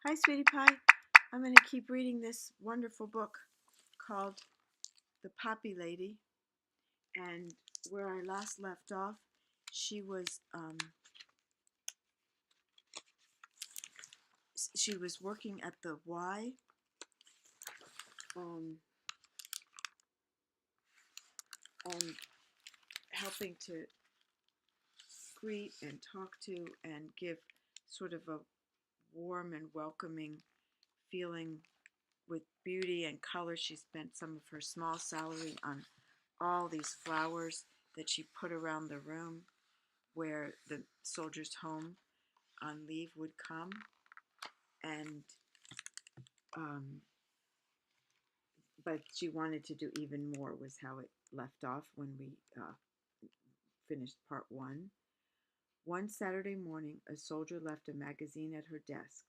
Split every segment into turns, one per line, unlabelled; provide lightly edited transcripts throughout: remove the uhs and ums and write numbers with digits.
Hi, sweetie pie. I'm going to keep reading this wonderful book called The Poppy Lady. And where I last left off, she was working at the Y, um, and helping to greet and talk to and give sort of a warm and welcoming feeling with beauty and color. She spent some of her small salary on all these flowers that she put around the room where the soldiers home on leave would come. And um, but she wanted to do even more, was how it left off when we finished part one. One Saturday morning, a soldier left a magazine at her desk.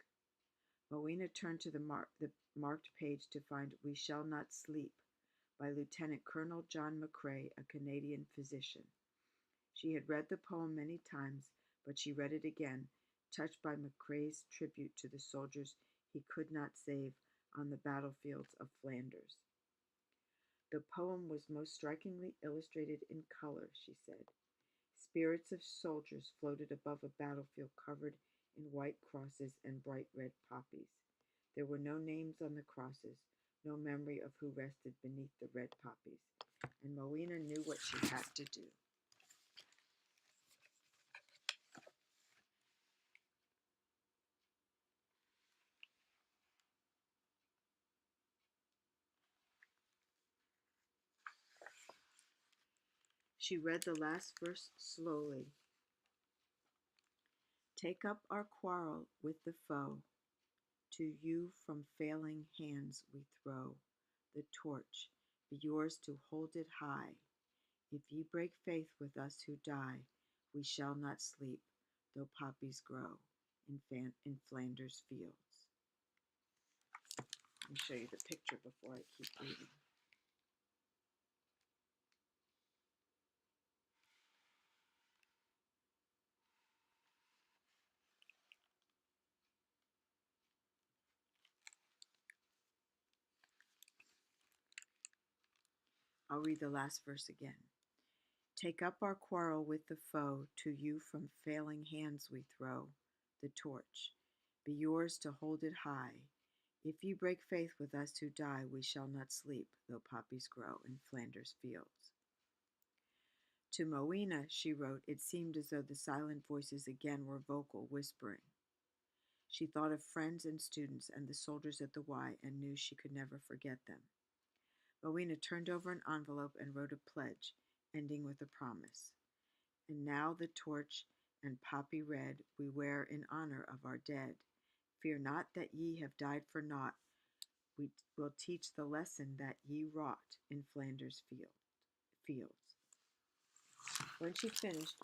Moina turned to the marked page to find We Shall Not Sleep by Lieutenant Colonel John McCrae, a Canadian physician. She had read the poem many times, but she read it again, touched by McCrae's tribute to the soldiers he could not save on the battlefields of Flanders. The poem was most strikingly illustrated in color, she said. Spirits of soldiers floated above a battlefield covered in white crosses and bright red poppies. There were no names on the crosses, no memory of who rested beneath the red poppies, and Moina knew what she had to do. She read the last verse slowly. Take up our quarrel with the foe. To you from failing hands we throw the torch. Be yours to hold it high. If ye break faith with us who die, we shall not sleep, though poppies grow in Flanders fields. Let me show you the picture before I keep reading. I'll read the last verse again. Take up our quarrel with the foe, to you from failing hands we throw the torch. Be yours to hold it high. If you break faith with us who die, we shall not sleep, though poppies grow in Flanders fields. To Moina, she wrote, it seemed as though the silent voices again were vocal, whispering. She thought of friends and students and the soldiers at the Y and knew she could never forget them. Moina turned over an envelope and wrote a pledge, ending with a promise. And now the torch and poppy red we wear in honor of our dead. Fear not that ye have died for naught. We will teach the lesson that ye wrought in Flanders fields. When she finished,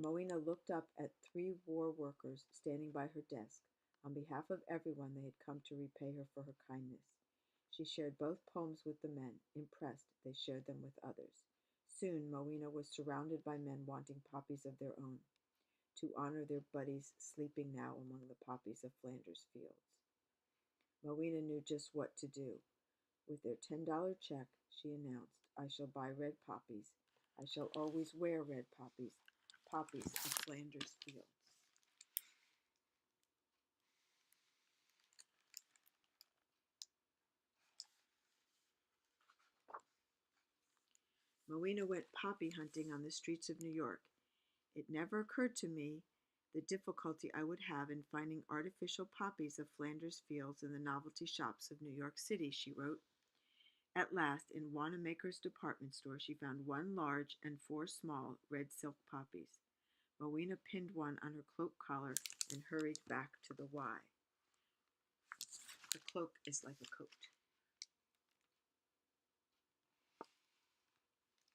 Moina looked up at 3 war workers standing by her desk. On behalf of everyone, they had come to repay her for her kindness. She shared both poems with the men. Impressed, they shared them with others. Soon, Moina was surrounded by men wanting poppies of their own, to honor their buddies sleeping now among the poppies of Flanders fields. Moina knew just what to do. With their $10 check, she announced, I shall buy red poppies. I shall always wear red poppies, poppies of Flanders fields. Moina went poppy hunting on the streets of New York. It never occurred to me the difficulty I would have in finding artificial poppies of Flanders fields in the novelty shops of New York City, she wrote. At last, in Wanamaker's department store, she found 1 large and 4 small red silk poppies. Moina pinned one on her cloak collar and hurried back to the Y. The cloak is like a coat.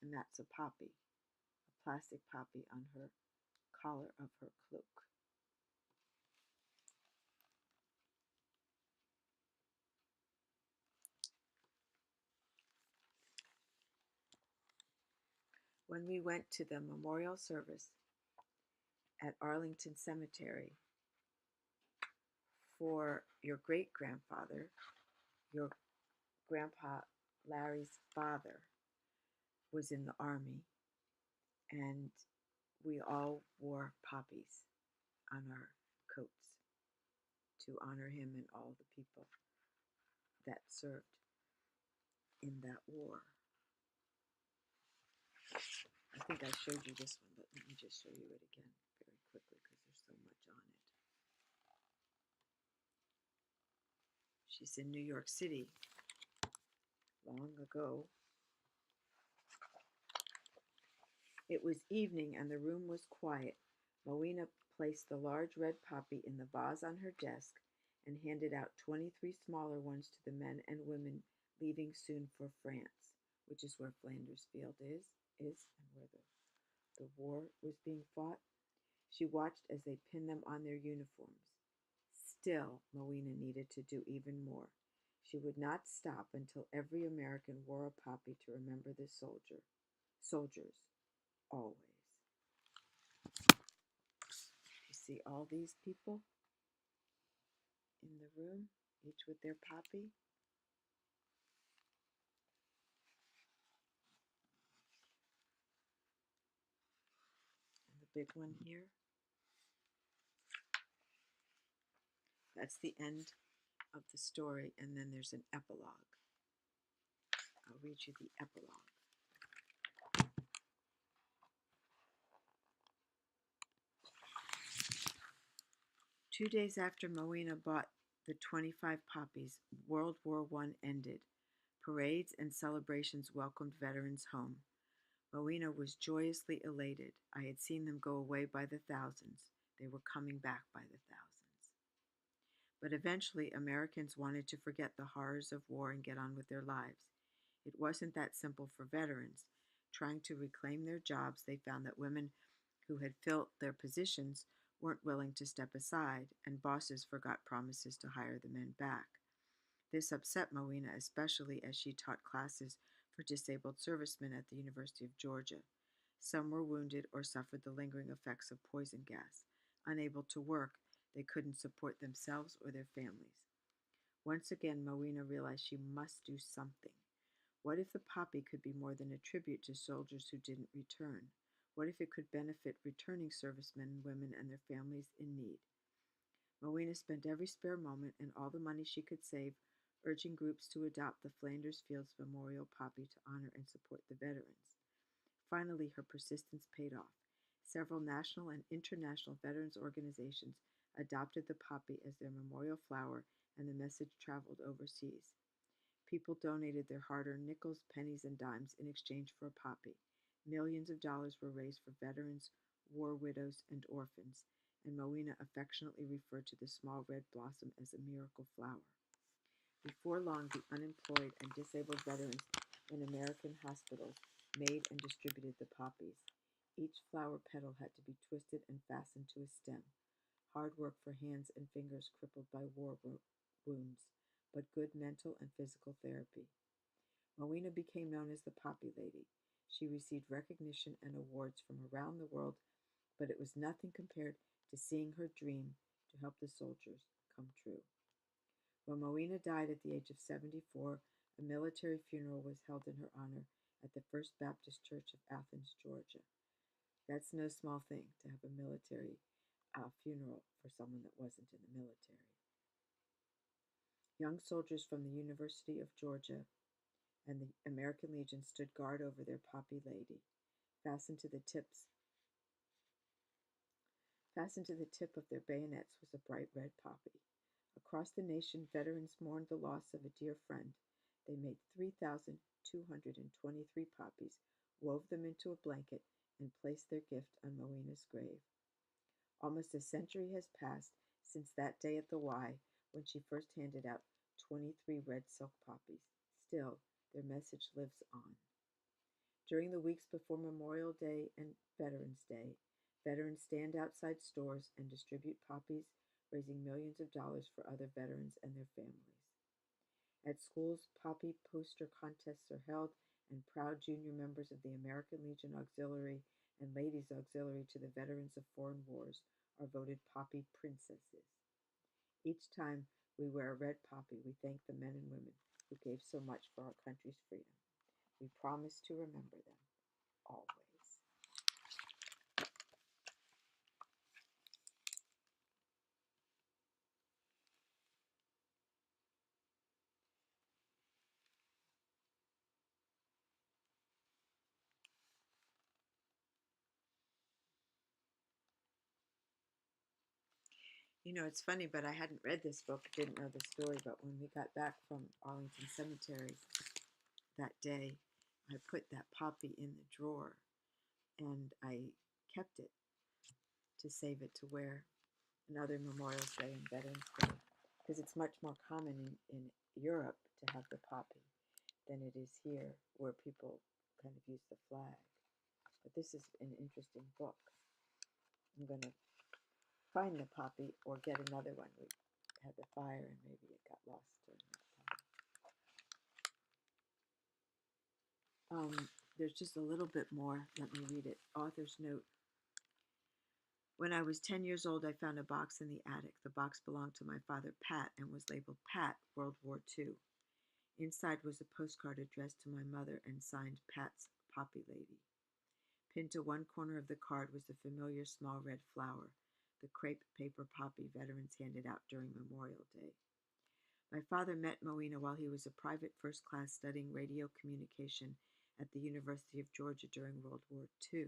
And that's a poppy, a plastic poppy on her collar of her cloak. When we went to the memorial service at Arlington Cemetery for your great grandfather, your grandpa Larry's father was in the army, and we all wore poppies on our coats to honor him and all the people that served in that war. I think I showed you this one, but let me just show you it again very quickly because there's so much on it. She's in New York City long ago. It was evening and the room was quiet. Moina placed the large red poppy in the vase on her desk and handed out 23 smaller ones to the men and women leaving soon for France, which is where Flanders Field is and where the war was being fought. She watched as they pinned them on their uniforms. Still, Moina needed to do even more. She would not stop until every American wore a poppy to remember the soldiers, always. You see all these people in the room, each with their poppy? And the big one here. That's the end of the story, and then there's an epilogue. I'll read you the epilogue. 2 days after Moina bought the 25 poppies, World War I ended. Parades and celebrations welcomed veterans home. Moina was joyously elated. I had seen them go away by the thousands. They were coming back by the thousands. But eventually, Americans wanted to forget the horrors of war and get on with their lives. It wasn't that simple for veterans. Trying to reclaim their jobs, they found that women who had filled their positions weren't willing to step aside, and bosses forgot promises to hire the men back. This upset Moina especially as she taught classes for disabled servicemen at the University of Georgia. Some were wounded or suffered the lingering effects of poison gas. Unable to work, they couldn't support themselves or their families. Once again, Moina realized she must do something. What if the poppy could be more than a tribute to soldiers who didn't return? What if it could benefit returning servicemen and women and their families in need? Moina spent every spare moment and all the money she could save urging groups to adopt the Flanders Fields Memorial Poppy to honor and support the veterans. Finally, her persistence paid off. Several national and international veterans organizations adopted the poppy as their memorial flower, and the message traveled overseas. People donated their hard-earned nickels, pennies, and dimes in exchange for a poppy. Millions of dollars were raised for veterans, war widows, and orphans, and Moina affectionately referred to the small red blossom as a miracle flower. Before long, the unemployed and disabled veterans in American hospitals made and distributed the poppies. Each flower petal had to be twisted and fastened to a stem. Hard work for hands and fingers crippled by war wounds, but good mental and physical therapy. Moina became known as the Poppy Lady. She received recognition and awards from around the world, but it was nothing compared to seeing her dream to help the soldiers come true. When Moina died at the age of 74, a military funeral was held in her honor at the First Baptist Church of Athens, Georgia. That's no small thing to have a military funeral for someone that wasn't in the military. Young soldiers from the University of Georgia and the American Legion stood guard over their Poppy Lady. Fastened to the tip of their bayonets was a bright red poppy. Across the nation, veterans mourned the loss of a dear friend. They made 3,223 poppies, wove them into a blanket, and placed their gift on Moina's grave. Almost a century has passed since that day at the Y when she first handed out 23 red silk poppies. Still, their message lives on. During the weeks before Memorial Day and Veterans Day, veterans stand outside stores and distribute poppies, raising millions of dollars for other veterans and their families. At schools, poppy poster contests are held, and proud junior members of the American Legion Auxiliary and Ladies Auxiliary to the Veterans of Foreign Wars are voted Poppy Princesses. Each time we wear a red poppy, we thank the men and women who gave so much for our country's freedom. We promise to remember them always. You know, it's funny, but I hadn't read this book, didn't know the story, but when we got back from Arlington Cemetery that day, I put that poppy in the drawer and I kept it to save it to wear another Memorial Day and Veterans Day because it's much more common in Europe to have the poppy than it is here where people kind of use the flag. But this is an interesting book. I'm going to find the poppy or get another one. We had the fire and maybe it got lost during that time. There's just a little bit more. Let me read it. Author's note. When I was 10 years old, I found a box in the attic. The box belonged to my father, Pat, and was labeled Pat, World War II. Inside was a postcard addressed to my mother and signed Pat's Poppy Lady. Pinned to one corner of the card was the familiar small red flower, the crepe paper poppy veterans handed out during Memorial Day. My father met Moina while he was a private first class studying radio communication at the University of Georgia during World War II.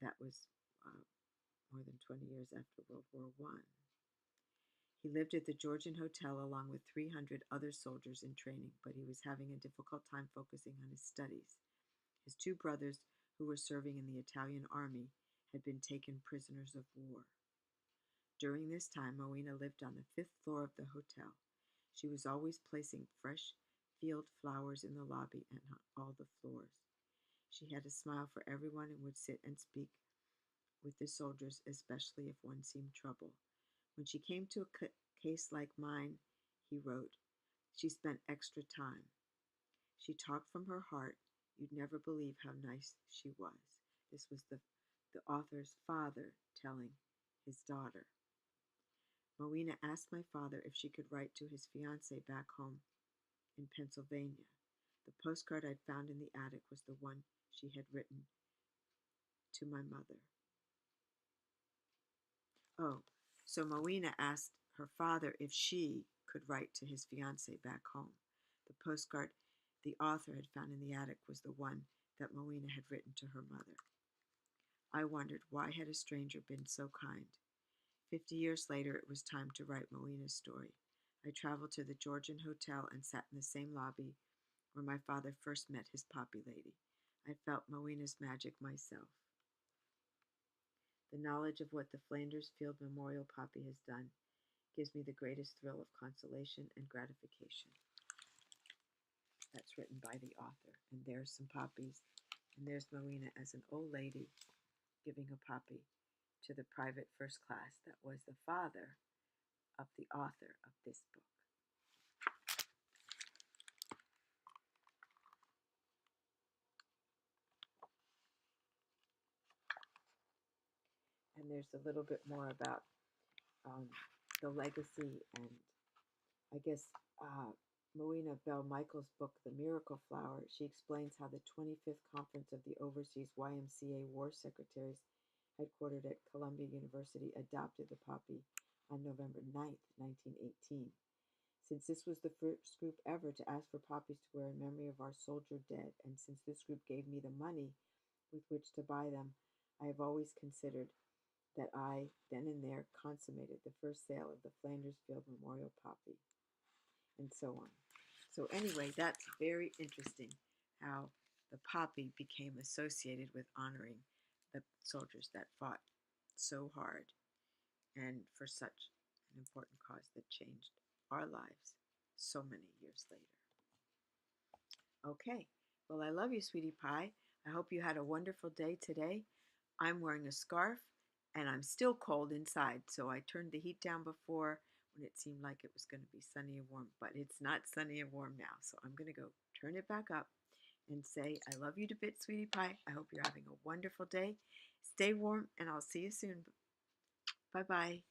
That was more than 20 years after World War I. He lived at the Georgian Hotel along with 300 other soldiers in training, but he was having a difficult time focusing on his studies. His two brothers, who were serving in the Italian army, had been taken prisoners of war. During this time, Moina lived on the fifth floor of the hotel. She was always placing fresh field flowers in the lobby and on all the floors. She had a smile for everyone and would sit and speak with the soldiers, especially if one seemed troubled. When she came to a case like mine, he wrote, she spent extra time. She talked from her heart. You'd never believe how nice she was. This was the author's father telling his daughter. Moina asked my father if she could write to his fiancée back home in Pennsylvania. The postcard I'd found in the attic was the one she had written to my mother. Oh, so Moina asked her father if she could write to his fiancée back home. The postcard the author had found in the attic was the one that Moina had written to her mother. I wondered why had a stranger been so kind. 50 years later, it was time to write Moina's story. I traveled to the Georgian Hotel and sat in the same lobby where my father first met his poppy lady. I felt Moina's magic myself. The knowledge of what the Flanders Field Memorial Poppy has done gives me the greatest thrill of consolation and gratification. That's written by the author. And there's some poppies. And there's Moina as an old lady giving a poppy to the private first class that was the father of the author of this book. And there's a little bit more about um, the legacy and I guess Moina Belle Michaels' book, The Miracle Flower. She explains how the 25th Conference of the Overseas YMCA War Secretaries, headquartered at Columbia University, adopted the poppy on November 9th, 1918. Since this was the first group ever to ask for poppies to wear in memory of our soldier dead, and since this group gave me the money with which to buy them, I have always considered that I, then and there, consummated the first sale of the Flanders Field Memorial Poppy, and so on. So anyway, that's very interesting how the poppy became associated with honoring the soldiers that fought so hard and for such an important cause that changed our lives so many years later. Okay, well, I love you, sweetie pie. I hope you had a wonderful day today. I'm wearing a scarf and I'm still cold inside, so I turned the heat down before when it seemed like it was going to be sunny and warm, but it's not sunny and warm now, so I'm going to go turn it back up and say, I love you to bits, sweetie pie. I hope you're having a wonderful day. Stay warm, and I'll see you soon. Bye-bye.